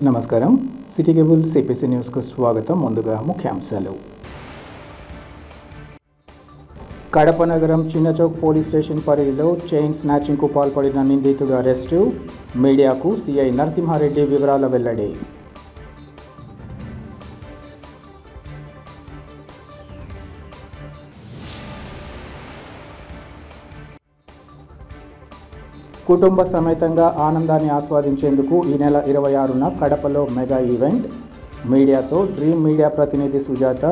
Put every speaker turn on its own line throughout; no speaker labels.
నమస్కారం. City cable CPC న్యూస్కు స్వాగతం. ముందుగా ముఖ్యాంశాలు. కడప నగరం చిన్నచౌక్ పోలీస్ స్టేషన్ పరిధిలో చైన్ స్నాచింగ్కు పాల్పడిన నిందితుడు అరెస్టు. మీడియాకు సిఐ నరసింహారెడ్డి వివరాల వెల్లడి. కుటుంబ సమేతంగా ఆనందాన్ని ఆస్వాదించేందుకు ఈ నెల 26న కడపలో మెగా ఈవెంట్. మీడియాతో డ్రీమ్ మీడియా ప్రతినిధి సుజాత,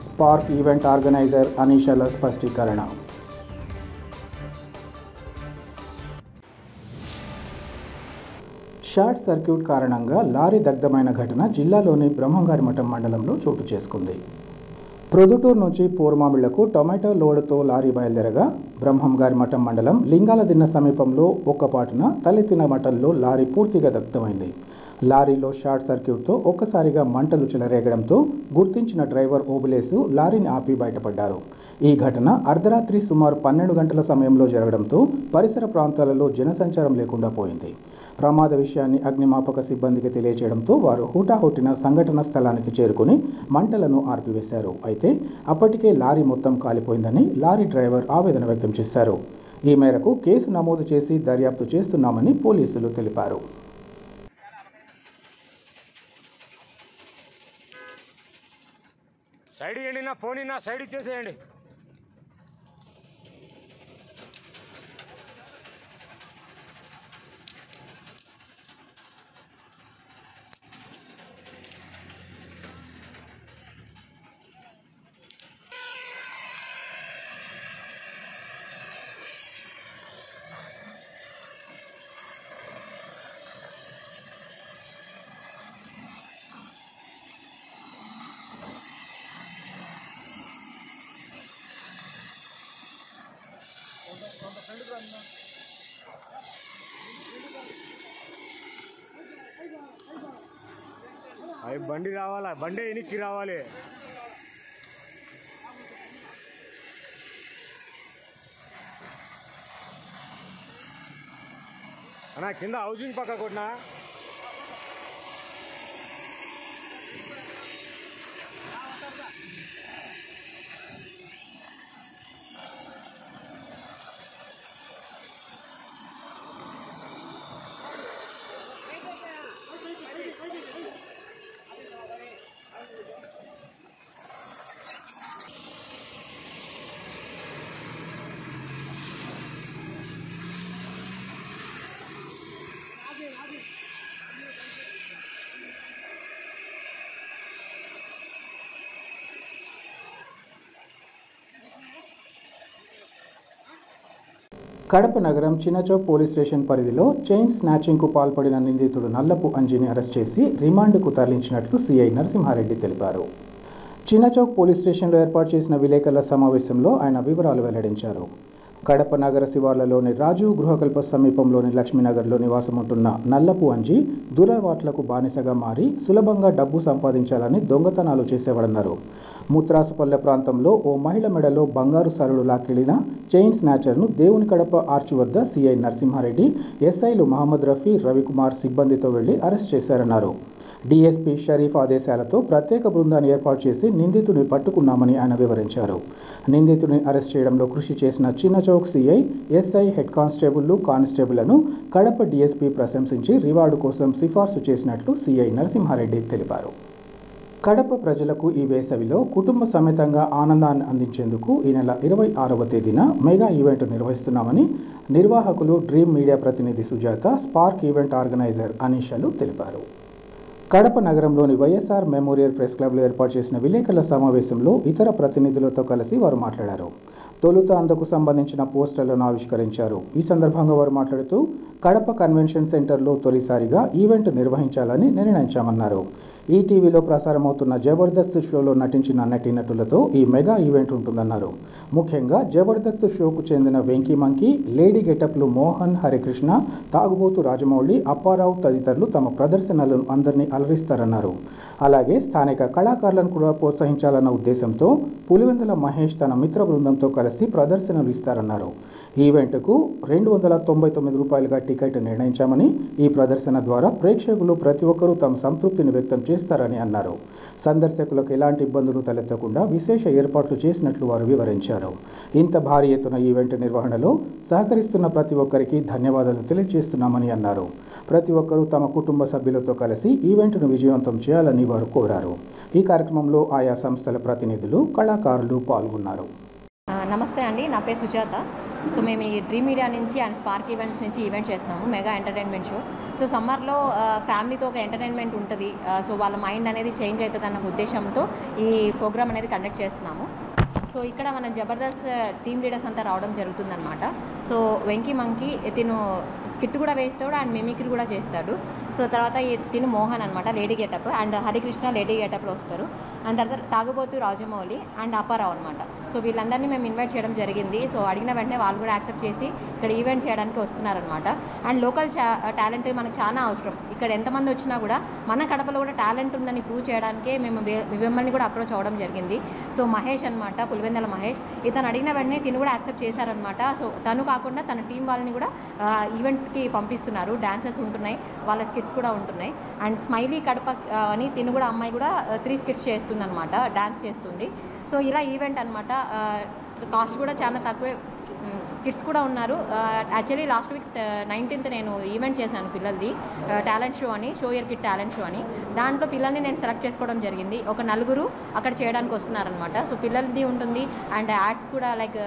స్పార్క్ ఈవెంట్ ఆర్గనైజర్ అనీషాల స్పష్టీకరణ. షార్ట్ సర్క్యూట్ కారణంగా లారీ దగ్ధమైన ఘటన జిల్లాలోని బ్రహ్మంగారిమఠం మండలంలో చోటు చేసుకుంది. ప్రొద్దుటూరు నుంచి పూర్మామిళ్లకు టొమాటో లోడుతో లారీ బయలుదేరగా బ్రహ్మంగారిమఠం మండలం లింగాలదిన్న సమీపంలో ఒక్కపాటున తలెత్తిన మంటల్లో లారీ పూర్తిగా దగ్ధమైంది. లారీలో షార్ట్ సర్క్యూట్తో ఒక్కసారిగా మంటలు చెలరేగడంతో గుర్తించిన డ్రైవర్ ఓబులేసు లారీని ఆపి బయటపడ్డారు. ఈ ఘటన అర్ధరాత్రి సుమారు 12 గంటల సమయంలో జరగడంతో పరిసర ప్రాంతాలలో జనసంచారం లేకుండా పోయింది. ప్రమాద విషయాన్ని అగ్నిమాపక సిబ్బందికి తెలియజేయడంతో వారు హుటాహుటిన సంఘటన స్థలానికి చేరుకుని మంటలను ఆర్పివేశారు. అయితే అప్పటికే లారీ మొత్తం కాలిపోయిందని లారీ డ్రైవర్ ఆవేదన వ్యక్తం చేశారు. ఈ మేరకు కేసు నమోదు చేసి దర్యాప్తు చేస్తున్నామని పోలీసులు తెలిపారు.
సైడ్ ఇవ్వండి, నా ఫోన్ నా సైడ్ ఇచ్చేసేయండి. అవి బండి రావాలా, బండి ఎనికి రావాలి. అన్నా కింద హౌసింగ్ పక్క కొట్టినా.
కడప నగరం చిన్నచౌక్ పోలీస్ స్టేషన్ పరిధిలో చైన్ స్నాచింగ్కు పాల్పడిన నిందితుడు నల్లపు అంజిని అరెస్ట్ చేసి రిమాండ్కు తరలించినట్లు సిఐ నరసింహారెడ్డి తెలిపారు. చిన్నచౌక్ పోలీస్ స్టేషన్లో ఏర్పాటు చేసిన విలేకరుల సమావేశంలో ఆయన వివరాలు వెల్లడించారు. కడప నగర శివార్లలోని రాజు గృహకల్ప సమీపంలోని లక్ష్మీనగర్లో నివాసముంటున్న నల్లపు అంజి దురలవాట్లకు బానిసగా మారి సులభంగా డబ్బు సంపాదించాలని దొంగతనాలు చేసేవాడన్నారు. ముత్రాసుపల్లె ప్రాంతంలో ఓ మహిళ మెడలో బంగారు సరుడు లాక్కెళ్లిన చైన్ స్నాచర్ను దేవుని కడప ఆర్చి వద్ద సిఐ నరసింహారెడ్డి, ఎస్ఐలు మహమ్మద్ రఫీ, రవికుమార్ సిబ్బందితో వెళ్లి అరెస్ట్ చేశారన్నారు. డీఎస్పీ షరీఫ్ ఆదేశాలతో ప్రత్యేక బృందాన్ని ఏర్పాటు చేసి నిందితుడిని పట్టుకున్నామని ఆయన వివరించారు. నిందితుడిని అరెస్ట్ చేయడంలో కృషి చేసిన చిన్నచౌక్ సిఐ, ఎస్ఐ, హెడ్ కానిస్టేబుళ్లు, కానిస్టేబుళ్లను కడప డీఎస్పీ ప్రశంసించి రివార్డు కోసం సిఫార్సు చేసినట్లు సిఐ నరసింహారెడ్డి తెలిపారు. కడప ప్రజలకు ఈ వేసవిలో కుటుంబ సమేతంగా ఆనందాన్ని అందించేందుకు ఈ నెల 26వ తేదీన మెగా ఈవెంట్ నిర్వహిస్తున్నామని నిర్వాహకులు డ్రీమ్ మీడియా ప్రతినిధి సుజాత, స్పార్క్ ఈవెంట్ ఆర్గనైజర్ అనీషాలు తెలిపారు. కడప నగరంలోని వైఎస్ఆర్ మెమోరియల్ ప్రెస్ క్లబ్లో ఏర్పాటు చేసిన విలేకరుల సమావేశంలో ఇతర ప్రతినిధులతో కలిసి వారు మాట్లాడారు. తొలుత అందుకు సంబంధించిన పోస్టర్లను ఆవిష్కరించారు. ఈ సందర్భంగా వారు మాట్లాడుతూ కడప కన్వెన్షన్ సెంటర్లో తొలిసారిగా ఈవెంట్ నిర్వహించాలని నిర్ణయించామన్నారు. ఈటీవీలో ప్రసారమవుతున్న జబర్దస్త్ షోలో నటించిన నటీనటులతో ఈ మెగా ఈవెంట్ ఉంటుందన్నారు. ముఖ్యంగా జబర్దస్త్ షోకు చెందిన వెంకీ మంకీ, లేడీ గెటప్లు మోహన్, హరికృష్ణ, తాగుబోతు రాజమౌళి, అప్పారావు తదితరులు తమ ప్రదర్శనలను అందరినీ అలరిస్తారన్నారు. అలాగే స్థానిక కళాకారులను కూడా ప్రోత్సహించాలన్న ఉద్దేశంతో పులివెందుల మహేష్ తన మిత్ర బృందంతో కలిసి కలిసి ప్రదర్శనలు ఇస్తారన్నారు. ఈవెంట్కు ₹299 టికెట్ నిర్ణయించామని, ఈ ప్రదర్శన ద్వారా ప్రేక్షకులు ప్రతి ఒక్కరూ తమ సంతృప్తిని వ్యక్తం చేస్తారని అన్నారు. సందర్శకులకు ఎలాంటి ఇబ్బందులు తలెత్తకుండా విశేష ఏర్పాట్లు చేసినట్లు వారు వివరించారు. ఇంత భారీ ఎత్తున ఈవెంట్ నిర్వహణలో సహకరిస్తున్న ప్రతి ఒక్కరికి ధన్యవాదాలు తెలియజేస్తున్నామని అన్నారు. ప్రతి ఒక్కరూ తమ కుటుంబ సభ్యులతో కలిసి ఈవెంట్ను విజయవంతం చేయాలని వారు కోరారు. ఈ కార్యక్రమంలో ఆయా సంస్థల ప్రతినిధులు, కళాకారులు పాల్గొన్నారు.
నమస్తే అండి, నా పేరు సుజాత. సో మేము ఈ డ్రీమ్ మీడియా నుంచి అండ్ స్పార్క్ ఈవెంట్స్ నుంచి ఈవెంట్ చేస్తున్నాము, మెగా ఎంటర్టైన్మెంట్ షో. సో సమ్మర్లో ఫ్యామిలీతో ఒక ఎంటర్టైన్మెంట్ ఉంటుంది, సో వాళ్ళ మైండ్ అనేది చేంజ్ అవుతుంది అన్న ఉద్దేశంతో ఈ ప్రోగ్రామ్ అనేది కండక్ట్ చేస్తున్నాము. సో ఇక్కడ మన జబర్దస్త్ టీమ్ లీడర్స్ అంతా రావడం జరుగుతుందన్నమాట. సో వెంకీ మంకీ తిను స్కిట్ కూడా వేస్తాడు అండ్ మిమిక్రీ కూడా చేస్తాడు. సో తర్వాత తిను మోహన్ అనమాట, lady getup, and Harikrishna lady గెటప్లో వస్తారు. అండ్ తర్వాత తాగుబోతు రాజమౌళి అండ్ అప్పారావు అనమాట. సో వీళ్ళందరినీ మేము ఇన్వైట్ చేయడం జరిగింది. సో అడిగిన వెంటనే వాళ్ళు కూడా యాక్సెప్ట్ చేసి ఇక్కడ ఈవెంట్ చేయడానికి వస్తున్నారనమాట. అండ్ లోకల్ టాలెంట్ మనకు చాలా అవసరం. ఇక్కడ ఎంతమంది వచ్చినా కూడా మన కడపలో కూడా టాలెంట్ ఉందని ప్రూవ్ చేయడానికే మేము మిమ్మల్ని కూడా అప్రోచ్ అవ్వడం జరిగింది. సో మహేష్ అనమాట, పులివెందల మహేష్, ఇతను అడిగిన వెంటనే తిను కూడా యాక్సెప్ట్ చేశారనమాట. సో తను కాకుండా తన టీం వాళ్ళని కూడా ఈవెంట్కి పంపిస్తున్నారు. డాన్సెస్ ఉంటున్నాయి, వాళ్ళ స్కిట్స్ కూడా ఉంటున్నాయి. అండ్ స్మైలీ కడప అని తిను కూడా అమ్మాయి కూడా 3 స్కిట్స్ చేస్తుంది అనమాట, డాన్స్ చేస్తుంది. సో ఇలా ఈవెంట్ అనమాట. కాస్ట్ కూడా చాలా తక్కువే, కిడ్స్ కూడా ఉన్నారు. యాక్చువల్లీ లాస్ట్ వీక్ 19th నేను ఈవెంట్ చేశాను పిల్లలది, టాలెంట్ షో అని, show year kid talent show అని. దాంట్లో పిల్లల్ని నేను సెలెక్ట్ చేసుకోవడం జరిగింది. ఒక 4 అక్కడ చేయడానికి వస్తున్నారనమాట. సో పిల్లలది ఉంటుంది అండ్ యాడ్స్ కూడా లైక్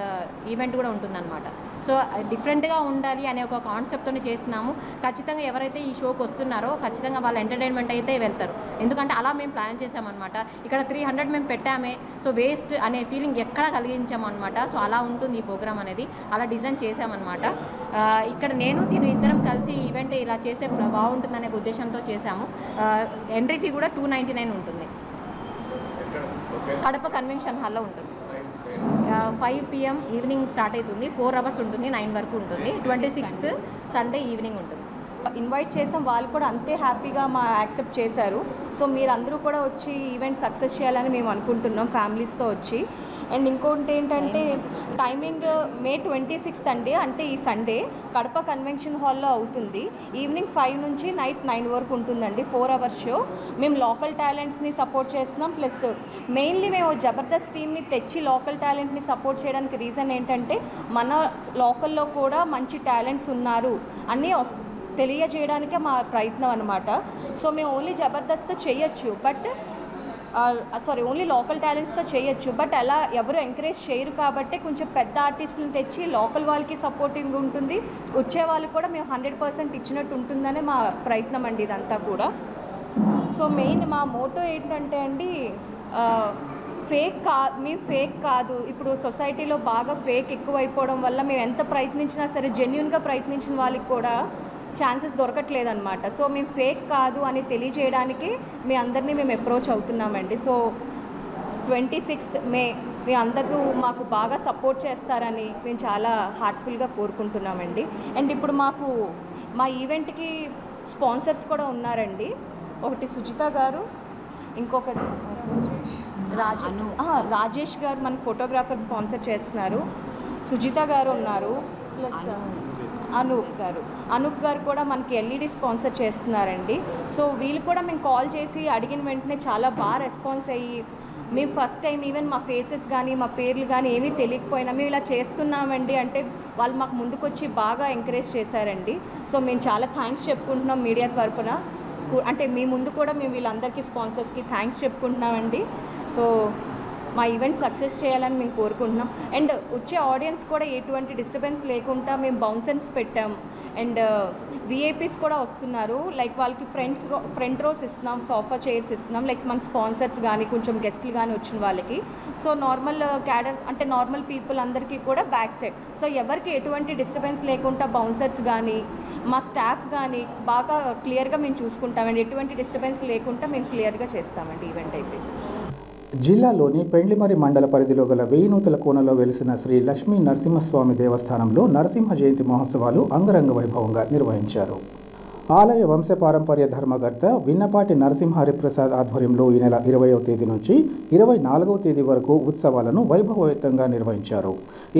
ఈవెంట్ కూడా ఉంటుందన్నమాట. సో డిఫరెంట్గా ఉండాలి అనే ఒక కాన్సెప్ట్తో చేస్తున్నాము. ఖచ్చితంగా ఎవరైతే ఈ షోకి వస్తున్నారో ఖచ్చితంగా వాళ్ళ ఎంటర్టైన్మెంట్ అయితే వెళ్తారు, ఎందుకంటే అలా మేము ప్లాన్ చేసామన్నమాట. ఇక్కడ 300 మేము పెట్టామే, సో వేస్ట్ అనే ఫీలింగ్ ఎక్కడ కలిగించామన్నమాట. సో అలా ఉంటుంది ఈ ప్రోగ్రామ్ అనేది, అలా డిజైన్ చేసామన్నమాట. ఇక్కడ నేను ఇద్దరం కలిసి ఈవెంట్ ఇలా చేస్తే బాగుంటుందనే ఉద్దేశంతో చేశాము. ఎంట్రీ ఫీ కూడా 299 ఉంటుంది. కడప కన్వెన్షన్ హాల్లో ఉంటుంది. 5 PM ఈవినింగ్ స్టార్ట్ అవుతుంది, 4 hours ఉంటుంది, 9 వరకు ఉంటుంది. 26th సండే ఈవినింగ్ ఉంటుంది.
ఇన్వైట్ చేసాం, వాళ్ళు కూడా అంతే హ్యాపీగా యాక్సెప్ట్ చేశారు. సో మీరందరూ కూడా వచ్చి ఈవెంట్ సక్సెస్ చేయాలని మేము అనుకుంటున్నాం ఫ్యామిలీస్తో వచ్చి. అండ్ ఇంకోటి ఏంటంటే టైమింగ్ May 26th అండి, అంటే ఈ సండే కడప కన్వెన్షన్ హాల్లో అవుతుంది. ఈవినింగ్ 5 నుంచి నైట్ 9 వరకు ఉంటుందండి, 4 hours షో. మేము లోకల్ టాలెంట్స్ని సపోర్ట్ చేస్తున్నాం, ప్లస్ మెయిన్లీ మేము జబర్దస్త్ టీమ్ని తెచ్చి లోకల్ టాలెంట్ని సపోర్ట్ చేయడానికి రీజన్ ఏంటంటే మన లోకల్లో కూడా మంచి టాలెంట్స్ ఉన్నారు అని తెలియజేయడానికే మా ప్రయత్నం అనమాట. సో మేము ఓన్లీ జబర్దస్త్తో చేయొచ్చు, బట్ ఓన్లీ లోకల్ టాలెంట్స్తో చేయొచ్చు, బట్ అలా ఎవరు ఎంకరేజ్ చేయరు కాబట్టి కొంచెం పెద్ద ఆర్టిస్టులను తెచ్చి లోకల్ వాళ్ళకి సపోర్టింగ్ ఉంటుంది, వచ్చే వాళ్ళు కూడా మేము 100% ఇచ్చినట్టు ఉంటుందనే మా ప్రయత్నం అండి ఇదంతా కూడా. సో మెయిన్ మా మోటో ఏంటంటే అండి, మేము ఫేక్ కాదు. ఇప్పుడు సొసైటీలో బాగా ఫేక్ ఎక్కువైపోవడం వల్ల మేము ఎంత ప్రయత్నించినా సరే జెన్యూన్గా ప్రయత్నించిన వాళ్ళకి కూడా ఛాన్సెస్ దొరకట్లేదన్నమాట. సో మేము ఫేక్ కాదు అని తెలియజేయడానికి మీ అందరినీ మేము అప్రోచ్ అవుతున్నామండి. సో 26th May మీ అందరూ మాకు బాగా సపోర్ట్ చేస్తారని మేము చాలా హార్ట్ఫుల్గా కోరుకుంటున్నామండి. అండ్ ఇప్పుడు మా ఈవెంట్కి స్పాన్సర్స్ కూడా ఉన్నారండి. ఒకటి సుజిత గారు, ఇంకొకటి రాజేష్ గారు మన ఫోటోగ్రాఫర్ స్పాన్సర్ చేస్తున్నారు, సుజిత గారు ఉన్నారు, ప్లస్ అనూప్ గారు కూడా మనకి LED స్పాన్సర్ చేస్తున్నారండి. సో వీళ్ళు కూడా మేము కాల్ చేసి అడిగిన వెంటనే చాలా బాగా రెస్పాన్స్ అయ్యి, మేము ఫస్ట్ టైం ఈవెన్ మా ఫేసెస్ కానీ మా పేర్లు కానీ ఏమీ తెలియకపోయినా మేము ఇలా చేస్తున్నామండి అంటే వాళ్ళు మాకు ముందుకొచ్చి బాగా ఎంకరేజ్ చేశారండి. సో మేము చాలా థ్యాంక్స్ చెప్పుకుంటున్నాం మీడియా తరపున. అంటే మీ ముందు కూడా మేము వీళ్ళందరికీ స్పాన్సర్స్కి థ్యాంక్స్ చెప్పుకుంటున్నామండి. సో మా ఈవెంట్ సక్సెస్ చేయాలని మేము కోరుకుంటున్నాం. అండ్ వచ్చే ఆడియన్స్ కూడా ఎటువంటి డిస్టర్బెన్స్ లేకుండా మేము బౌన్సర్స్ పెట్టాం. అండ్ VIPs కూడా వస్తున్నారు, లైక్ వాళ్ళకి ఫ్రంట్ రోస్ ఇస్తున్నాం, సోఫా చైర్స్ ఇస్తున్నాం, లైక్ మన స్పాన్సర్స్ కానీ కొంచెం గెస్ట్లు కానీ వచ్చిన వాళ్ళకి. సో నార్మల్ క్యాడర్స్ అంటే నార్మల్ పీపుల్ అందరికీ కూడా బ్యాక్ సైడ్. సో ఎవరికి ఎటువంటి డిస్టర్బెన్స్ లేకుండా బౌన్సర్స్ కానీ మా స్టాఫ్ కానీ బాగా క్లియర్గా మేము చూసుకుంటామండి. ఎటువంటి డిస్టర్బెన్స్ లేకుండా మేము క్లియర్గా చేస్తామండి ఈవెంట్ అయితే.
జిల్లాలోని పెండ్లిమరి మండల పరిధిలో గల వేయినూతల కోనలో వెలిసిన శ్రీ లక్ష్మీ నరసింహస్వామి దేవస్థానంలో నరసింహ జయంతి మహోత్సవాలు అంగరంగ వైభవంగా నిర్వహించారు. ఆలయ వంశపారంపర్య ధర్మకర్త విన్నపాటి నరసింహహరిప్రసాద్ ఆధ్వర్యంలో ఈ నెల 20వ తేదీ నుంచి 24వ తేదీ వరకు ఉత్సవాలను వైభవోపేతంగా నిర్వహించారు.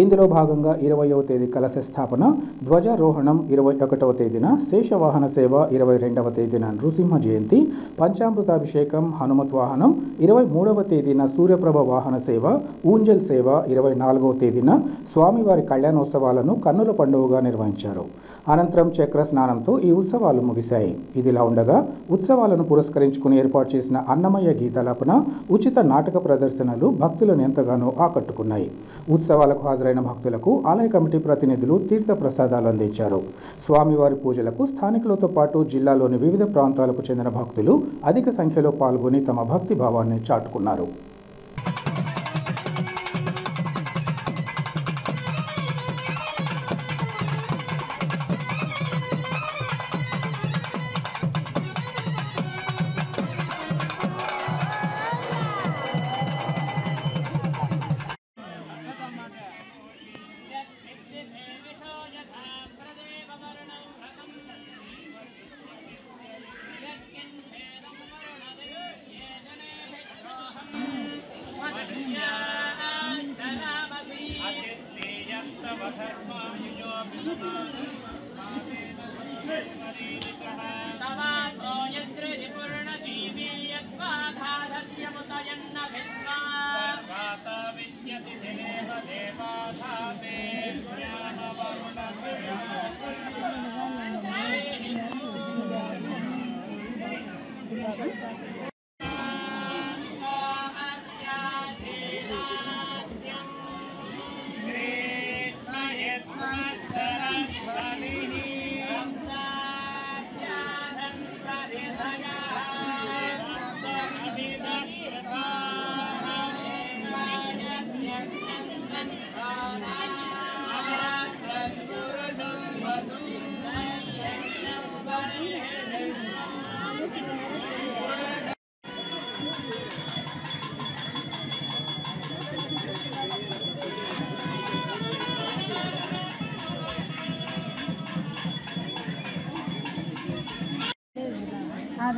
ఇందులో భాగంగా 20వ తేదీ కలశ స్థాపన, ధ్వజారోహణం, 21వ తేదీన శేషవాహన సేవ, 22వ తేదీన నృసింహ జయంతి, పంచామృతాభిషేకం, హనుమత్ వాహనం, 23వ తేదీన సూర్యప్రభ వాహన సేవ, ఊంజల్ సేవ, 24వ తేదీన స్వామివారి కళ్యాణోత్సవాలను కన్నుల పండుగగా నిర్వహించారు. అనంతరం చక్ర స్నానంతో ఈ ఉత్సవాలు ముగిశాయి. ఇదిలా ఉండగా ఉత్సవాలను పురస్కరించుకుని ఏర్పాటు చేసిన అన్నమయ్య గీతాలాపన, ఉచిత నాటక ప్రదర్శనలు భక్తులను ఎంతగానో ఆకట్టుకున్నాయి. ఉత్సవాలకు హాజరైన భక్తులకు ఆలయ కమిటీ ప్రతినిధులు తీర్థ ప్రసాదాలు అందించారు. స్వామివారి పూజలకు స్థానికులతో పాటు జిల్లాలోని వివిధ ప్రాంతాలకు చెందిన భక్తులు అధిక సంఖ్యలో పాల్గొని తమ భక్తి భావాన్ని చాటుకున్నారు.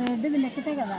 రెడ్డిది లెక్కతే కదా.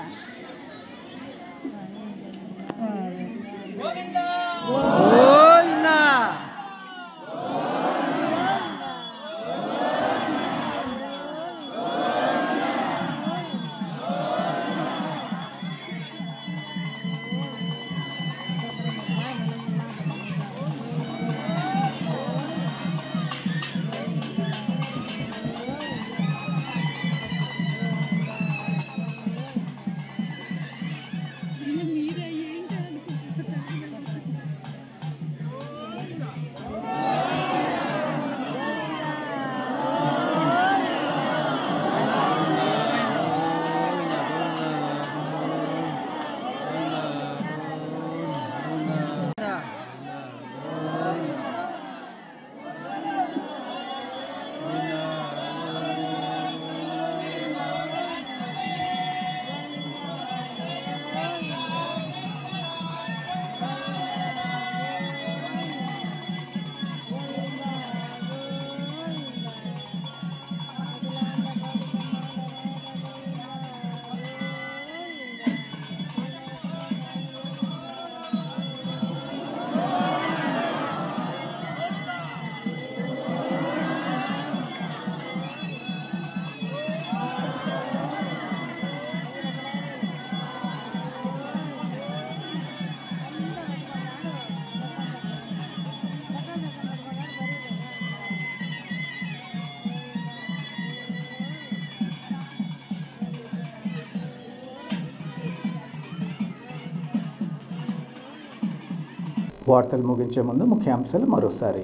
వార్తలు ముగించే ముందు ముఖ్యాంశాలు మరోసారి.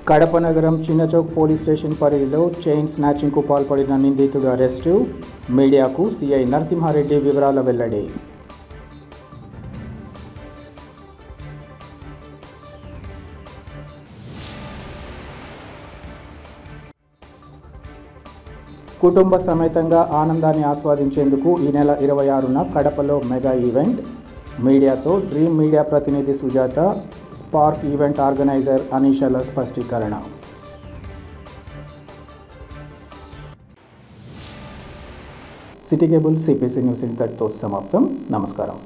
కడప నగరం చిన్నచౌక్ పోలీస్ స్టేషన్ పరిధిలో చైన్ స్నాచింగ్కు పాల్పడిన నిందితుడు అరెస్టు. మీడియాకు సిఐ నరసింహారెడ్డి వివరాల వెల్లడి. కుటుంబ సమేతంగా ఆనందాన్ని ఆస్వాదించేందుకు ఈ నెల 26న కడపలో మెగా ఈవెంట్. మీడియాతో డ్రీమ్ మీడియా ప్రతినిధి సుజాత, స్పార్క్ ఈవెంట్ ఆర్గనైజర్ అనీషాల స్పష్టీకరణ. సిటీ కేబుల్ సిపిసి న్యూస్ ఇంతటితో సమాప్తం. నమస్కారం.